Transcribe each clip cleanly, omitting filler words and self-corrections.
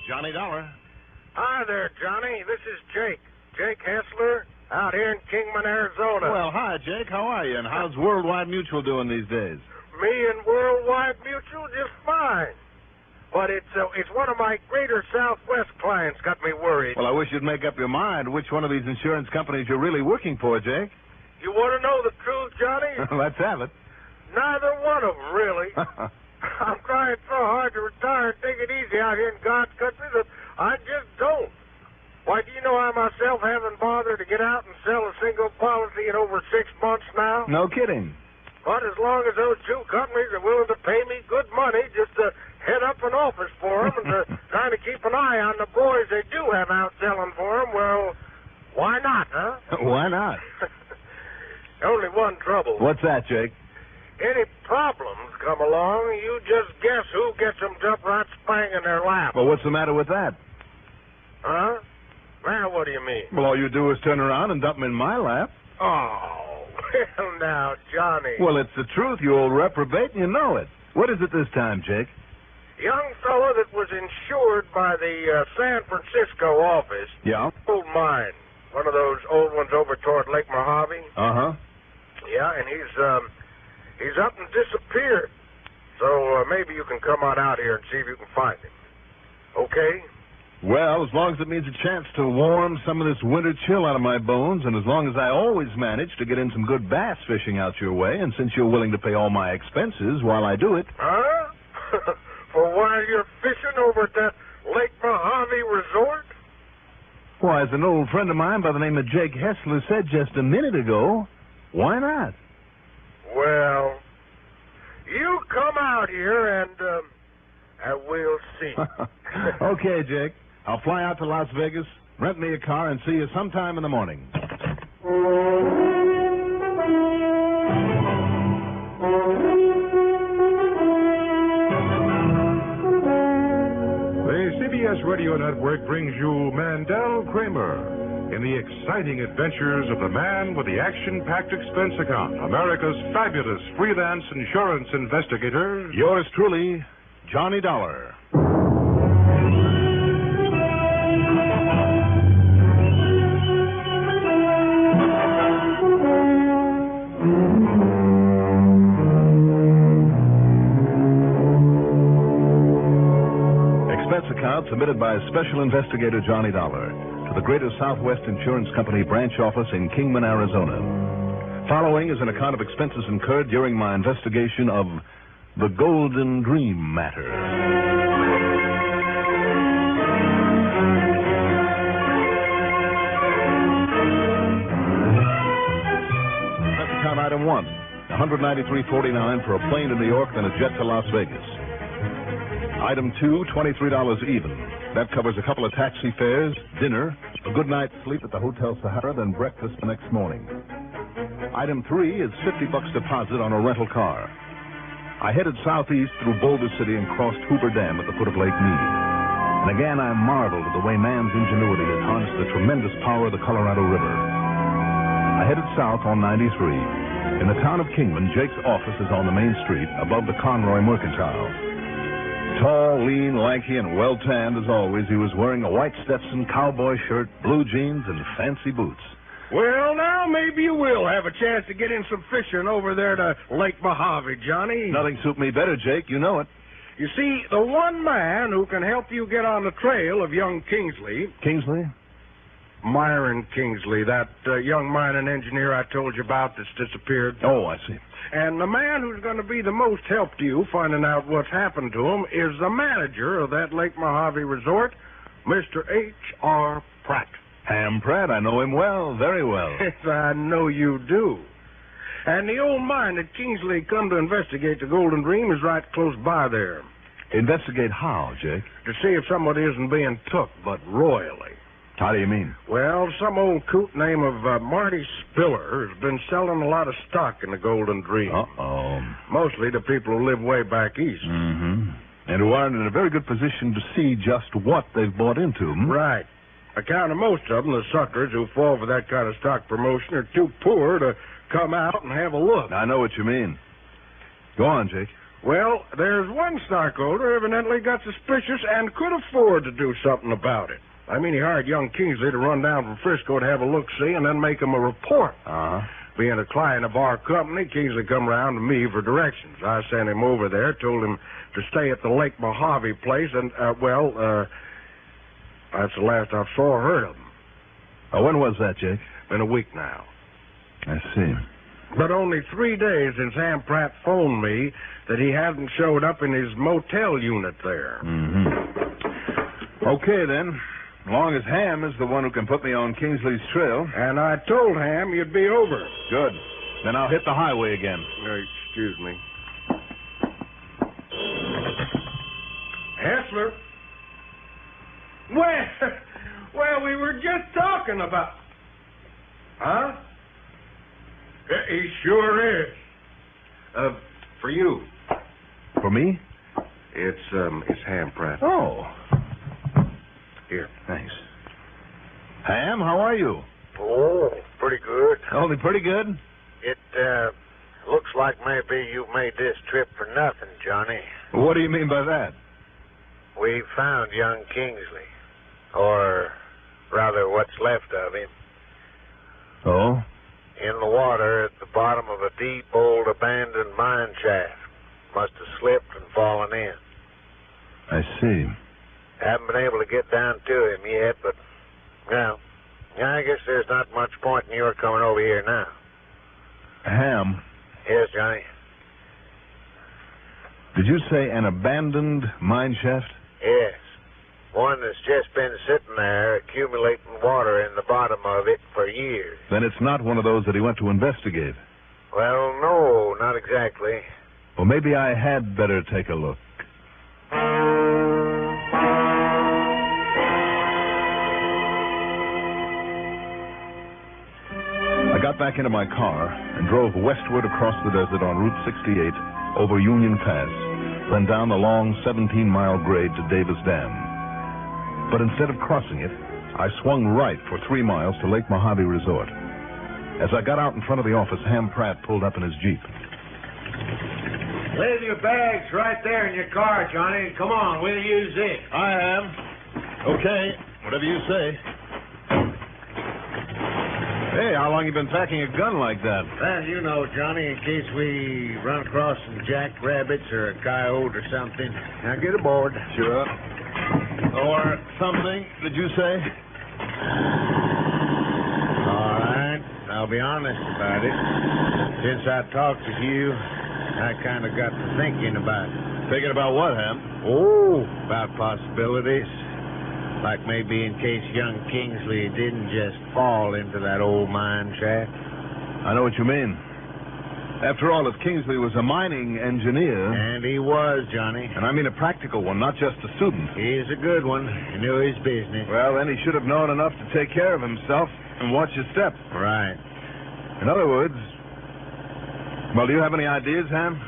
Johnny Dollar. Hi there, Johnny. This is Jake. Jake Hessler, out here in Kingman, Arizona. Well, hi, Jake. How are you? And how's Worldwide Mutual doing these days? Me and Worldwide Mutual just fine. But it's one of my greater Southwest clients got me worried. Well, I wish you'd make up your mind which one of these insurance companies you're really working for, Jake. You want to know the truth, Johnny? Let's have it. Neither one of them, really. I'm trying so hard to retire and take it easy out here in God's country that I just don't. Why, do you know I myself haven't bothered to get out and sell a single policy in over 6 months now? No kidding. But as long as those two companies are willing to pay me good money just to head up an office for them and to kind of keep an eye on the boys they do have out selling for them, well, why not, huh? Why not? Only one trouble. What's that, Jake? Any problems come along, you just guess who gets them jumped right spang in their lap. Well, what's the matter with that? Huh? Well, what do you mean? Well, all you do is turn around and dump them in my lap. Oh, well now, Johnny. Well, it's the truth, you old reprobate, and you know it. What is it this time, Jake? Young fellow that was insured by the San Francisco office. Yeah? Old mine. One of those old ones over toward Lake Mojave. Uh-huh. Yeah, and he's up and disappeared. So maybe you can come on out here and see if you can find him. Okay? Well, as long as it means a chance to warm some of this winter chill out of my bones, and as long as I always manage to get in some good bass fishing out your way, and since you're willing to pay all my expenses while I do it... Huh? For while you're fishing over at that Lake Mojave resort? Why, as an old friend of mine by the name of Jake Hessler said just a minute ago, why not? Well, you come out here and we'll see. Okay, Jake. I'll fly out to Las Vegas, rent me a car, and see you sometime in the morning. The CBS Radio Network brings you Mandel, Kramer in the exciting adventures of the man with the action-packed expense account, America's fabulous freelance insurance investigator. Yours truly, Johnny Dollar. Expense account submitted by Special Investigator Johnny Dollar to the Greater Southwest Insurance Company branch office in Kingman, Arizona. Following is an account of expenses incurred during my investigation of the Golden Dream matter. Expense account item 1, $193.49 for a plane to New York, then a jet to Las Vegas. Item 2, $23 even. That covers a couple of taxi fares, dinner, a good night's sleep at the Hotel Sahara, then breakfast the next morning. Item 3 is $50 deposit on a rental car. I headed southeast through Boulder City and crossed Hoover Dam at the foot of Lake Mead. And again, I marveled at the way man's ingenuity has harnessed the tremendous power of the Colorado River. I headed south on 93. In the town of Kingman, Jake's office is on the main street above the Conroy Mercantile. Tall, lean, lanky, and well-tanned as always, he was wearing a white Stetson cowboy shirt, blue jeans, and fancy boots. Well, now, maybe you will have a chance to get in some fishing over there to Lake Mojave, Johnny. Nothing suit me better, Jake. You know it. You see, the one man who can help you get on the trail of young Kingsley... Kingsley? Myron Kingsley, that young mining engineer I told you about that's disappeared. Oh, I see. And the man who's going to be the most help to you finding out what's happened to him is the manager of that Lake Mojave resort, Mr. H.R. Pratt. Ham Pratt, I know him well, very well. Yes, I know you do. And the old mine that Kingsley come to investigate the Golden Dream is right close by there. Investigate how, Jake? To see if somebody isn't being took, but royally. How do you mean? Well, some old coot name of Marty Spiller has been selling a lot of stock in the Golden Dream. Uh-oh. Mostly to people who live way back east. Mm-hmm. And who aren't in a very good position to see just what they've bought into. Right. Account of most of them, the suckers who fall for that kind of stock promotion, are too poor to come out and have a look. I know what you mean. Go on, Jake. Well, there's one stockholder evidently got suspicious and could afford to do something about it. I mean, he hired young Kingsley to run down from Frisco to have a look-see and then make him a report. Uh-huh. Being a client of our company, Kingsley come around to me for directions. I sent him over there, told him to stay at the Lake Mojave place, and, that's the last I saw or heard of him. When was that, Jake? Been a week now. I see. But only 3 days since Ham Pratt phoned me that he hadn't showed up in his motel unit there. Mm-hmm. Okay, then. As long as Ham is the one who can put me on Kingsley's trail. And I told Ham you'd be over. Good. Then I'll hit the highway again. Excuse me. Hessler? Well, we were just talking about... Huh? He sure is. For you. For me? It's Ham Pratt. Oh. Here. Thanks. Ham, how are you? Oh, pretty good. Only pretty good? It, looks like maybe you made this trip for nothing, Johnny. What do you mean by that? We found young Kingsley. Or, rather, what's left of him. Oh? In the water at the bottom of a deep, old, abandoned mine shaft. Must have slipped and fallen in. I see. Haven't been able to get down to him yet, but, well, I guess there's not much point in your coming over here now. Ham. Yes, Johnny? Did you say an abandoned mine shaft? Yes. One that's just been sitting there accumulating water in the bottom of it for years. Then it's not one of those that he went to investigate. Well, no, not exactly. Well, maybe I had better take a look. I got back into my car and drove westward across the desert on Route 68 over Union Pass, then down the long 17-mile grade to Davis Dam. But instead of crossing it, I swung right for 3 miles to Lake Mojave Resort. As I got out in front of the office, Ham Pratt pulled up in his Jeep. Leave your bags right there in your car, Johnny. Come on, we'll use it. I am. Okay, whatever you say. Hey, how long you been packing a gun like that? Well, you know, Johnny, in case we run across some jackrabbits or a coyote or something. Now get aboard. Sure. Or something, did you say? All right, I'll be honest about it. Since I talked to you, I kind of got to thinking about it. Thinking about what, Ham? Oh, about possibilities. Like maybe in case young Kingsley didn't just fall into that old mine shaft. I know what you mean. After all, if Kingsley was a mining engineer... And he was, Johnny. And I mean a practical one, not just a student. He's a good one. He knew his business. Well, then he should have known enough to take care of himself and watch his step. Right. In other words... Well, do you have any ideas, Ham?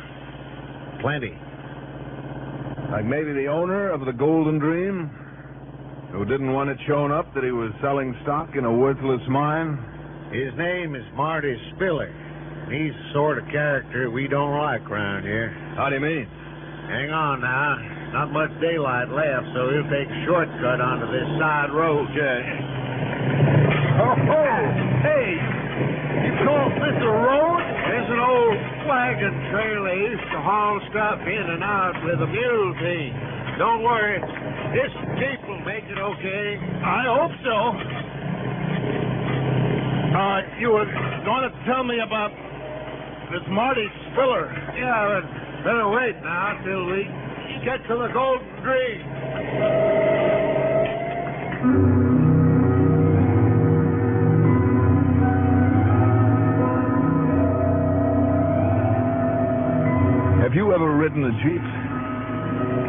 Plenty. Like maybe the owner of the Golden Dream, who didn't want it shown up that he was selling stock in a worthless mine? His name is Marty Spiller. He's the sort of character we don't like around here. How do you mean? Hang on now. Not much daylight left, so he'll take a shortcut onto this side road. Okay. Oh, hey! You call this a road? It's an old wagon trail they used to haul stuff in and out with a mule team. Don't worry. This Jeep will make it okay. I hope so. You were going to tell me about this Marty Spiller. Yeah, but better wait now till we get to the Golden Dream. Have you ever ridden a Jeep?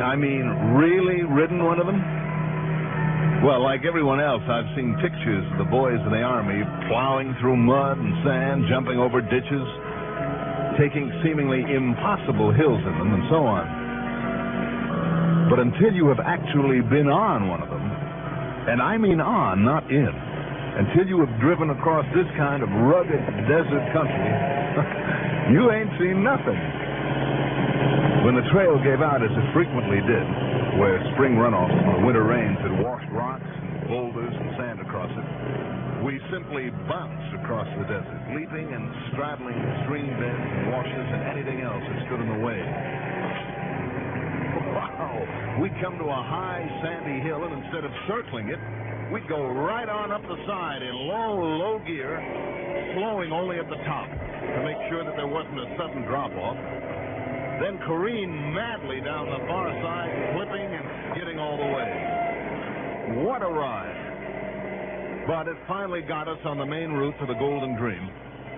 I mean, really ridden one of them? Well, like everyone else, I've seen pictures of the boys in the Army plowing through mud and sand, jumping over ditches, taking seemingly impossible hills in them, and so on. But until you have actually been on one of them, and I mean on, not in, until you have driven across this kind of rugged desert country, you ain't seen nothing. When the trail gave out, as it frequently did, where spring runoffs from the winter rains had washed rocks and boulders and sand across it, we simply bounced across the desert, leaping and straddling stream beds and washes and anything else that stood in the way. Wow! We'd come to a high, sandy hill, and instead of circling it, we'd go right on up the side in low gear, slowing only at the top to make sure that there wasn't a sudden drop-off. Then careen madly down the far side, flipping and skidding all the way. What a ride! But it finally got us on the main route to the Golden Dream,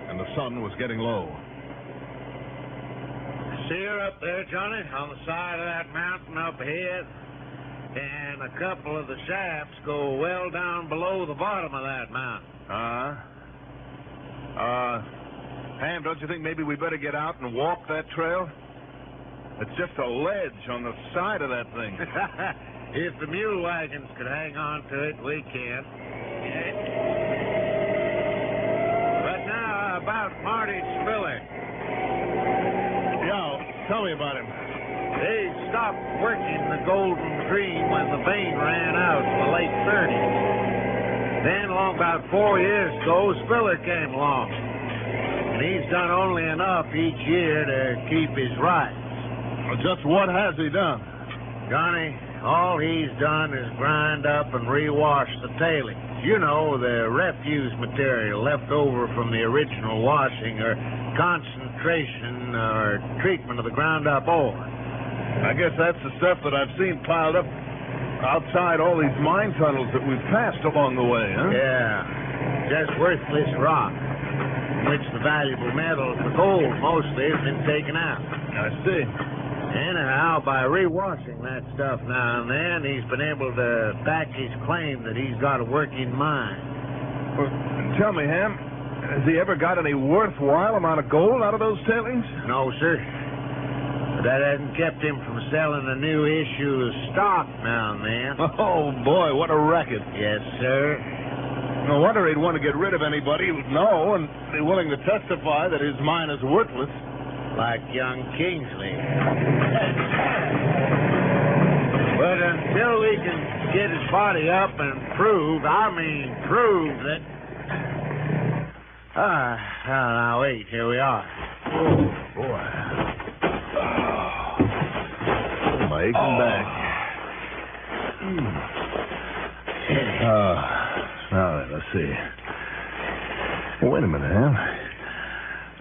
and the sun was getting low. See her up there, Johnny, on the side of that mountain up ahead? And a couple of the shafts go well down below the bottom of that mountain. Ham, don't you think maybe we better get out and walk that trail? It's just a ledge on the side of that thing. If the mule wagons could hang on to it, we can. But now about Marty Spiller. Yeah, tell me about him. They stopped working the Golden Dream when the vein ran out in the late 30s. Then, along about 4 years ago, Spiller came along. And he's done only enough each year to keep his rights. Well, just what has he done? Johnny, all he's done is grind up and rewash the tailings. You know, the refuse material left over from the original washing or concentration or treatment of the ground up ore. I guess that's the stuff that I've seen piled up outside all these mine tunnels that we've passed along the way, huh? Yeah, just worthless rock, in which the valuable metals, the gold mostly, has been taken out. I see. Anyhow, by rewashing that stuff now and then, he's been able to back his claim that he's got a working mine. Well, tell me, Ham, has he ever got any worthwhile amount of gold out of those tailings? No, sir. But that hasn't kept him from selling a new issue of stock now and then. Oh, boy, what a racket. Yes, sir. No wonder he'd want to get rid of anybody who'd know and be willing to testify that his mine is worthless. Like young Kingsley. But until we can get his body up and prove that... now, wait, here we are. Oh, boy. My aching back. Now then, let's see. Well, wait a minute, Ham.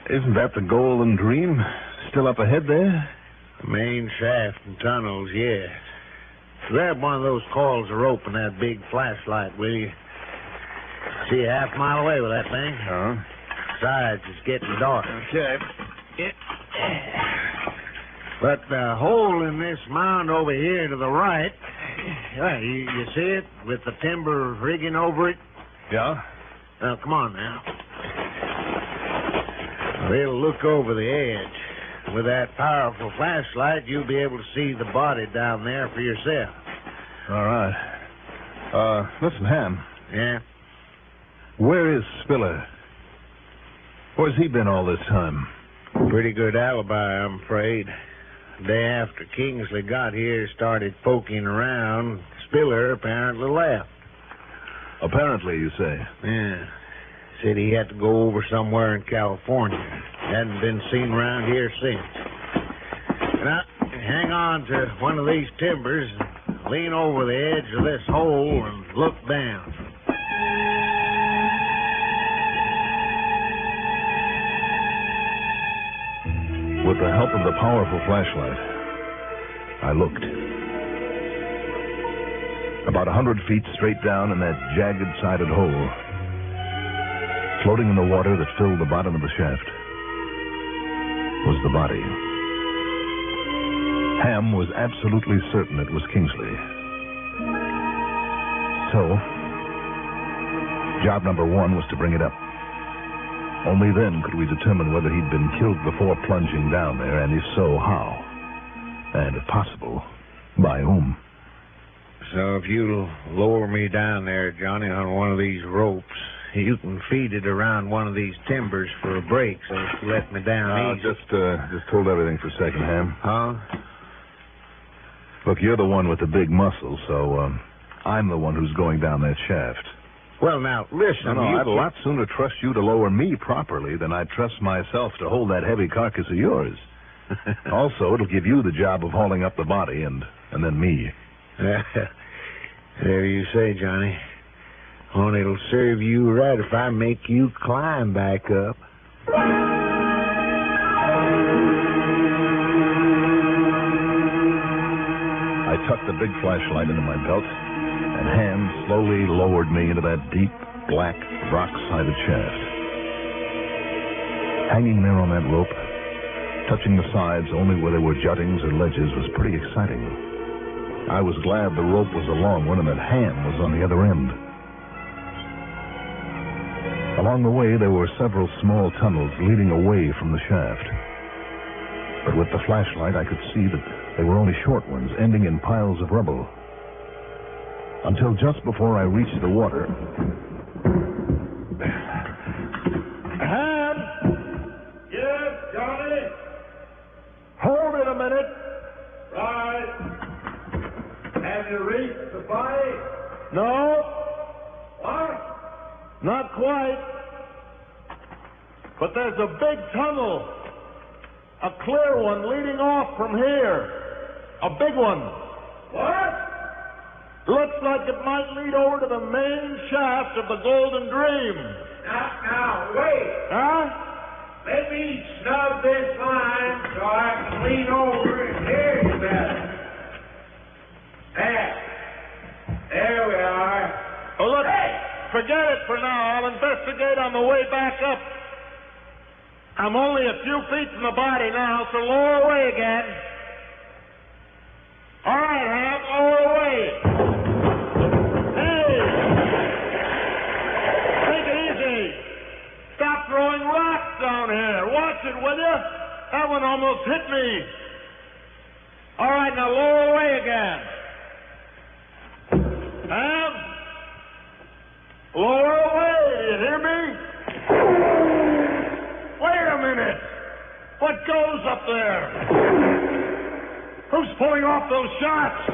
Isn't that the Golden Dream still up ahead there? The main shaft and tunnels, yes. Grab one of those coils of rope and that big flashlight, will you? See a half mile away with that thing. Besides, it's getting dark. Okay. But the hole in this mound over here to the right, you see it with the timber rigging over it? Yeah? Now, come on now. We'll look over the edge. With that powerful flashlight, you'll be able to see the body down there for yourself. All right. Listen, Ham. Yeah? Where is Spiller? Where's he been all this time? Pretty good alibi, I'm afraid. The day after Kingsley got here, started poking around, Spiller apparently left. Apparently, you say? Yeah. Said he had to go over somewhere in California. Hadn't been seen around here since. Now, hang on to one of these timbers and lean over the edge of this hole and look down. With the help of the powerful flashlight, I looked. About 100 feet straight down in that jagged-sided hole, floating in the water that filled the bottom of the shaft, was the body. Ham was absolutely certain it was Kingsley. So, job number one was to bring it up. Only then could we determine whether he'd been killed before plunging down there, and if so, how. And, if possible, by whom. So if you'll lower me down there, Johnny, on one of these ropes, You can feed it around one of these timbers for a break, so it's let me down easy. Just hold everything for a second, Ham. Huh? Look, you're the one with the big muscles, so I'm the one who's going down that shaft. Well, now, listen. No, I'd a lot sooner trust you to lower me properly than I'd trust myself to hold that heavy carcass of yours. Also, it'll give you the job of hauling up the body and then me. There you say, Johnny. Only it'll serve you right if I make you climb back up. I tucked the big flashlight into my belt, and Ham slowly lowered me into that deep, black, rock-sided shaft. Hanging there on that rope, touching the sides only where there were juttings or ledges, was pretty exciting. I was glad the rope was a long one and that Ham was on the other end. Along the way, there were several small tunnels leading away from the shaft. But with the flashlight, I could see that they were only short ones, ending in piles of rubble. Until just before I reached the water... Ham! Yes, Johnny? Hold it a minute. Right. Have you reached the body? No. What? Not quite. But there's a big tunnel. A clear one leading off from here. A big one. What? Looks like it might lead over to the main shaft of the Golden Dream. Now, wait. Huh? Let me snub this line so I can lean over and hear you better. There we are. Oh, look. Hey! Forget it for now. I'll investigate on the way back up. I'm only a few feet from the body now, so lower away again. All right, Ham, lower away. Hey! Take it easy. Stop throwing rocks down here. Watch it, will you? That one almost hit me. All right, now lower away again. Ham? Lower away. Do you hear me? Wait a minute. What goes up there? Who's pulling off those shots?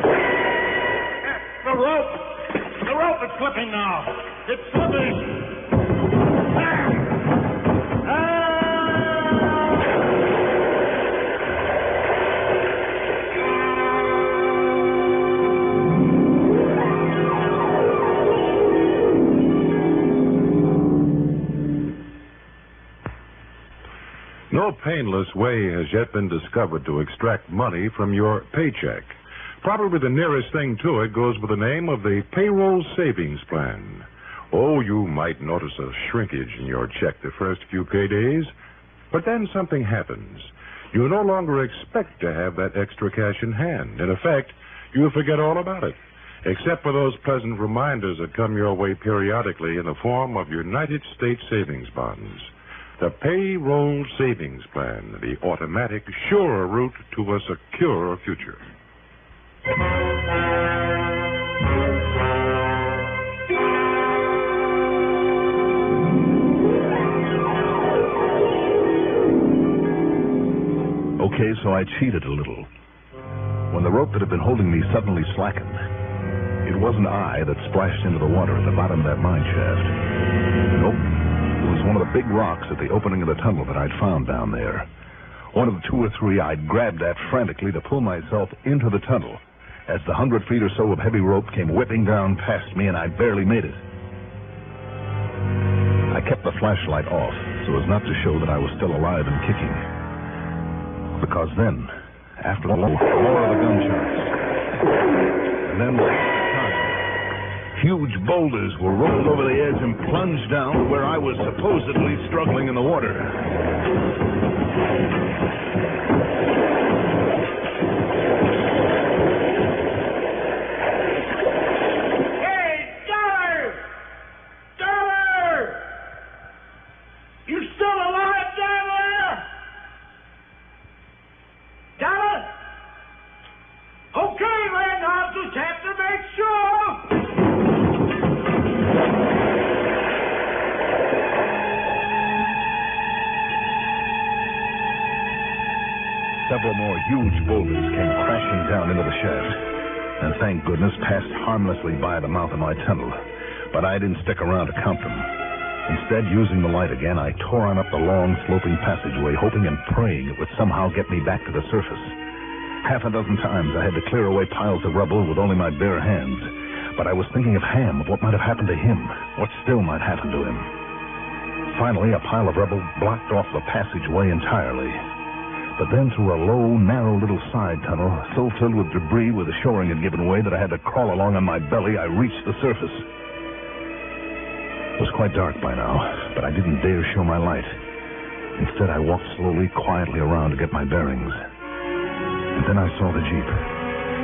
The rope. The rope is slipping now. It's slipping. No painless way has yet been discovered to extract money from your paycheck. Probably the nearest thing to it goes with the name of the payroll savings plan. Oh, you might notice a shrinkage in your check the first few paydays, but then something happens. You no longer expect to have that extra cash in hand. In effect, you forget all about it, except for those pleasant reminders that come your way periodically in the form of United States savings bonds. The payroll savings plan, the automatic, sure route to a secure future. Okay, so I cheated a little. When the rope that had been holding me suddenly slackened, it wasn't I that splashed into the water at the bottom of that mine shaft. Nope. It was one of the big rocks at the opening of the tunnel that I'd found down there. One of the two or three I'd grabbed at frantically to pull myself into the tunnel as the 100 feet or so of heavy rope came whipping down past me and I barely made it. I kept the flashlight off so as not to show that I was still alive and kicking. Because then, after the more of the gunshots, and then huge boulders were rolled over the edge and plunged down to where I was supposedly struggling in the water. Hey, Dollar! Dollar! You still alive down there? Dollar? Okay, then, I'll just have to make sure. more huge boulders came crashing down into the shaft, and thank goodness passed harmlessly by the mouth of my tunnel. But I didn't stick around to count them. Instead, using the light again, I tore on up the long, sloping passageway, hoping and praying it would somehow get me back to the surface. Half a dozen times I had to clear away piles of rubble with only my bare hands. But I was thinking of Ham, of what might have happened to him, what still might happen to him. Finally, a pile of rubble blocked off the passageway entirely. But then through a low, narrow little side tunnel, so filled with debris where the shoring had given way that I had to crawl along on my belly, I reached the surface. It was quite dark by now, but I didn't dare show my light. Instead, I walked slowly, quietly around to get my bearings. And then I saw the Jeep,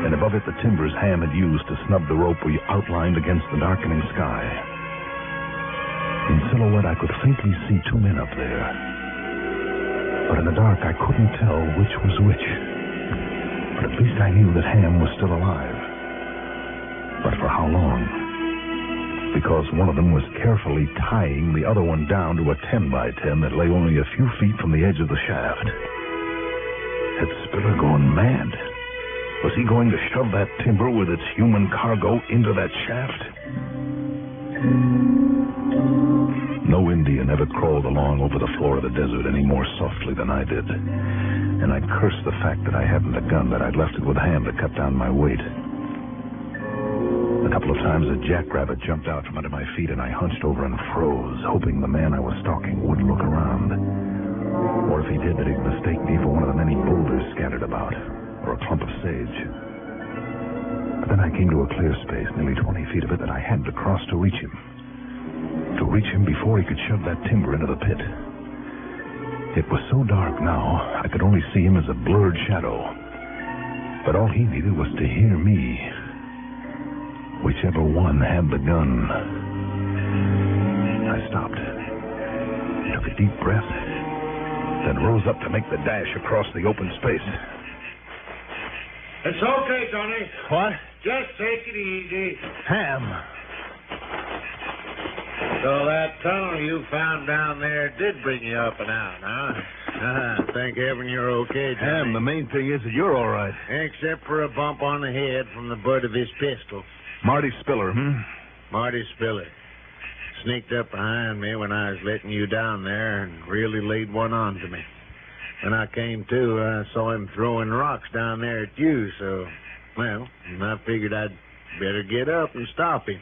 and above it the timbers Ham had used to snub the rope we outlined against the darkening sky. In silhouette, I could faintly see two men up there. But in the dark, I couldn't tell which was which. But at least I knew that Ham was still alive. But for how long? Because one of them was carefully tying the other one down to a 10x10 that lay only a few feet from the edge of the shaft. Had Spiller gone mad? Was he going to shove that timber with its human cargo into that shaft? No Indian ever crawled along over the floor of the desert any more softly than I did. And I cursed the fact that I hadn't a gun, that I'd left it with Ham to cut down my weight. A couple of times a jackrabbit jumped out from under my feet, and I hunched over and froze, hoping the man I was stalking wouldn't look around. Or if he did, that he'd mistake me for one of the many boulders scattered about, or a clump of sage. But then I came to a clear space, nearly 20 feet of it, that I had to cross to reach him. To reach him before he could shove that timber into the pit. It was so dark now, I could only see him as a blurred shadow. But all he needed was to hear me. Whichever one had the gun. I stopped, took a deep breath, then rose up to make the dash across the open space. It's okay, Tony. What? Just take it easy. Ham. So that tunnel you found down there did bring you up and out, huh? Thank heaven you're okay, Johnny. Ham, the main thing is that you're all right. Except for a bump on the head from the butt of his pistol. Marty Spiller, Marty Spiller. Sneaked up behind me when I was letting you down there and really laid one on to me. When I came to, I saw him throwing rocks down there at you, so, well, I figured I'd better get up and stop him.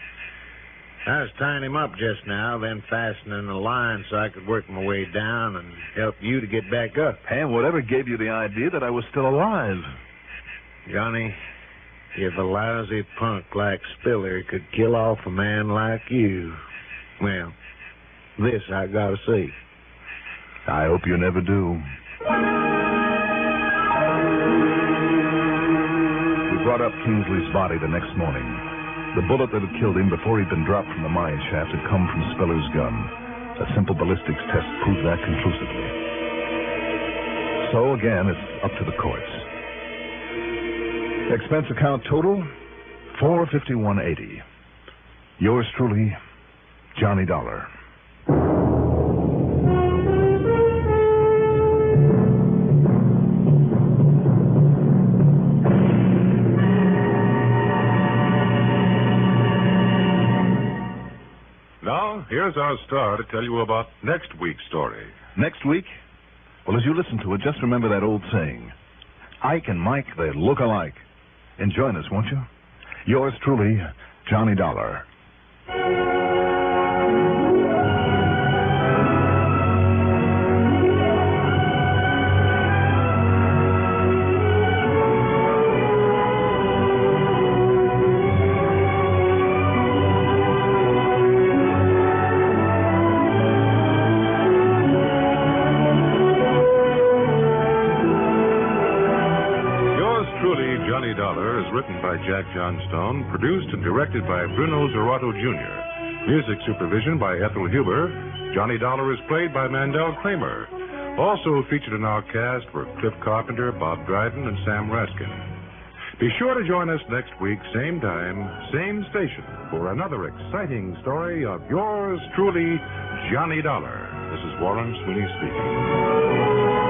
I was tying him up just now, then fastening the line so I could work my way down and help you to get back up. Ham, whatever gave you the idea that I was still alive? Johnny, if a lousy punk like Spiller could kill off a man like you, well, this I gotta see. I hope you never do. We brought up Kingsley's body the next morning. The bullet that had killed him before he'd been dropped from the mine shaft had come from Spiller's gun. A simple ballistics test proved that conclusively. So, again, it's up to the courts. Expense account total, $451.80. Yours truly, Johnny Dollar. Now, here's our star to tell you about next week's story. Next week? Well, as you listen to it, just remember that old saying. Ike and Mike, they look alike. And join us, won't you? Yours truly, Johnny Dollar. Written by Jack Johnstone, produced and directed by Bruno Zerato Jr. Music supervision by Ethel Huber. Johnny Dollar is played by Mandel Kramer. Also featured in our cast were Cliff Carpenter, Bob Dryden, and Sam Raskin. Be sure to join us next week, same time, same station, for another exciting story of yours truly, Johnny Dollar. This is Warren Sweeney speaking.